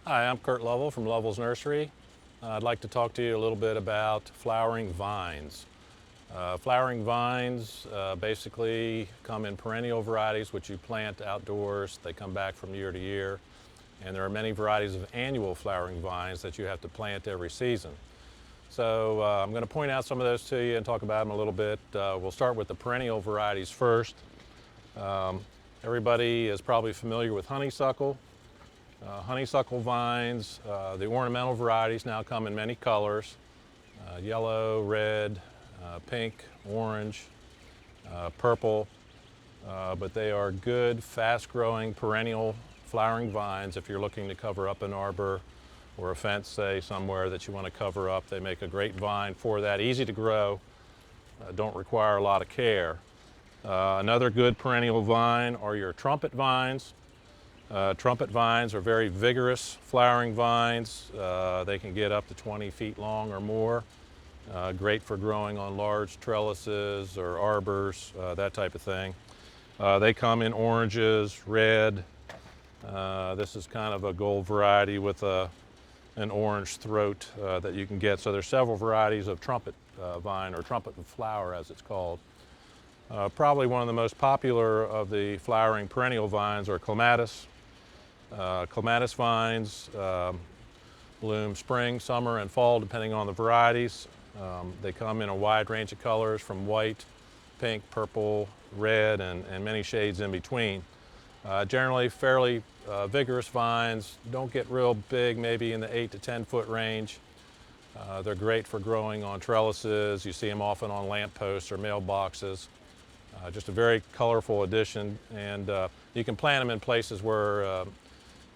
Hi, I'm Kurt Lovell from Lovell's Nursery. I'd like to talk to you a little bit about flowering vines. Flowering vines basically come in perennial varieties which you plant outdoors. They come back from year to year. And there are many varieties of annual flowering vines that you have to plant every season. So I'm going to point out some of those to you and talk about them a little bit. We'll start with the perennial varieties first. Everybody is probably familiar with honeysuckle. Honeysuckle vines, the ornamental varieties now come in many colors, yellow, red, pink, orange, purple, but they are good, fast-growing, perennial flowering vines. If you're looking to cover up an arbor or a fence, say, somewhere that you want to cover up, they make a great vine for that. Easy to grow, don't require a lot of care. Another good perennial vine are your trumpet vines. Trumpet vines are very vigorous flowering vines. They can get up to 20 feet long or more. Great for growing on large trellises or arbors, that type of thing. They come in oranges, red. This is kind of a gold variety with an orange throat that you can get. So there's several varieties of trumpet vine, or trumpet flower as it's called. Probably one of the most popular of the flowering perennial vines are clematis. Clematis vines bloom spring, summer, and fall depending on the varieties. They come in a wide range of colors from white, pink, purple, red, and many shades in between. Generally fairly vigorous vines, don't get real big, maybe in the 8 to 10 foot range. They're great for growing on trellises. You see them often on lamp posts or mailboxes. Just a very colorful addition, and you can plant them in places where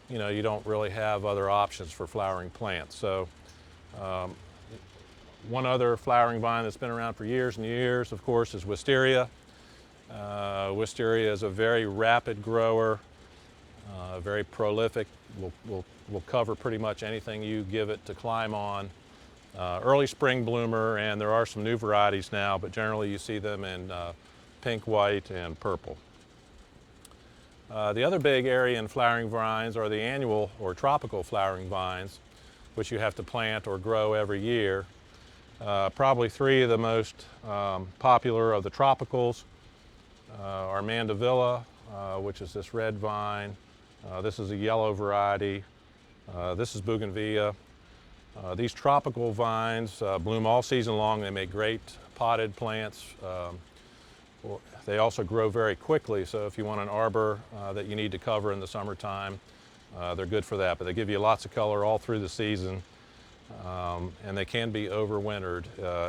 you don't really have other options for flowering plants. So one other flowering vine that's been around for years and years, of course, is wisteria. Wisteria is a very rapid grower, very prolific, will cover pretty much anything you give it to climb on. Early spring bloomer, and there are some new varieties now, but generally you see them in pink, white, and purple. The other big area in flowering vines are the annual or tropical flowering vines, which you have to plant or grow every year. Probably three of the most popular of the tropicals are mandevilla, which is this red vine. This is a yellow variety. This is bougainvillea. These tropical vines bloom all season long. They make great potted plants. They also grow very quickly, so if you want an arbor that you need to cover in the summertime, they're good for that. But they give you lots of color all through the season, and they can be overwintered.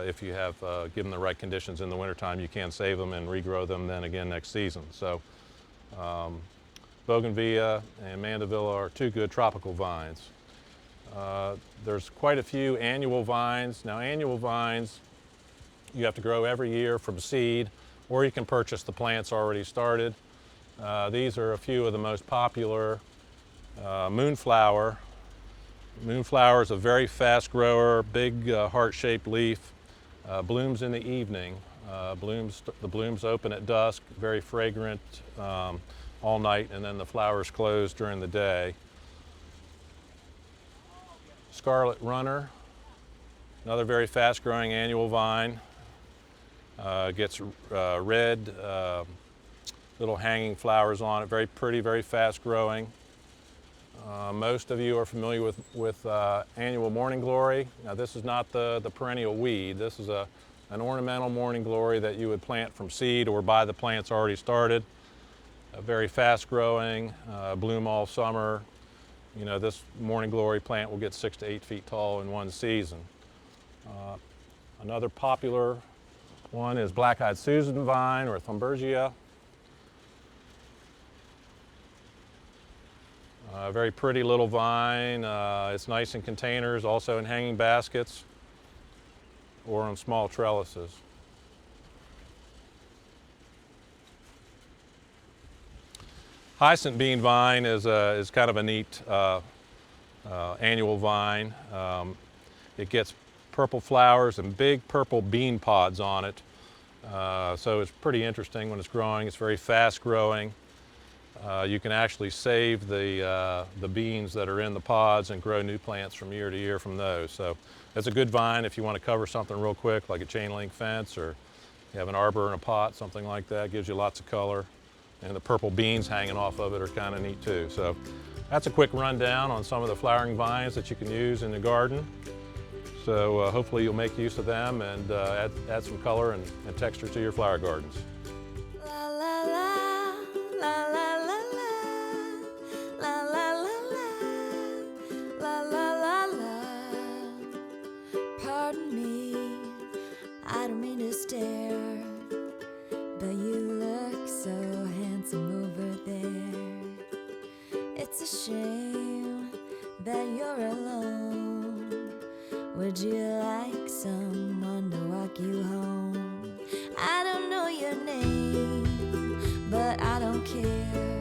If you have given the right conditions in the wintertime, you can save them and regrow them then again next season. So bougainvillea and mandevilla are two good tropical vines. There's quite a few annual vines. Now, annual vines you have to grow every year from seed, or you can purchase the plants already started. These are a few of the most popular. Moonflower. Moonflower is a very fast grower, big heart-shaped leaf, blooms in the evening. The blooms open at dusk, very fragrant all night, and then the flowers close during the day. Scarlet runner, another very fast-growing annual vine. Gets red little hanging flowers on it, very pretty, very fast growing. Most of you are familiar with annual morning glory. Now, this is not the perennial weed. This is an ornamental morning glory that you would plant from seed or buy the plants already started. Very fast growing, bloom all summer. This morning glory plant will get 6 to 8 feet tall in one season. Another popular one is black-eyed Susan vine, or Thunbergia. Very pretty little vine. It's nice in containers, also in hanging baskets or on small trellises. Hyacinth bean vine is kind of a neat annual vine. It gets purple flowers and big purple bean pods on it. So it's pretty interesting when it's growing. It's very fast growing. You can actually save the beans that are in the pods and grow new plants from year to year from those. So it's a good vine if you want to cover something real quick, like a chain link fence, or you have an arbor in a pot, something like that. Gives you lots of color. And the purple beans hanging off of it are kind of neat too. So that's a quick rundown on some of the flowering vines that you can use in the garden. So hopefully you'll make use of them and add some color and texture to your flower gardens. La la la, la la la la, la la la la, la la la la. Pardon me, I don't mean to stare, but you look so handsome over there. It's a shame that you're alone. Would you like someone to walk you home? I don't know your name, but I don't care.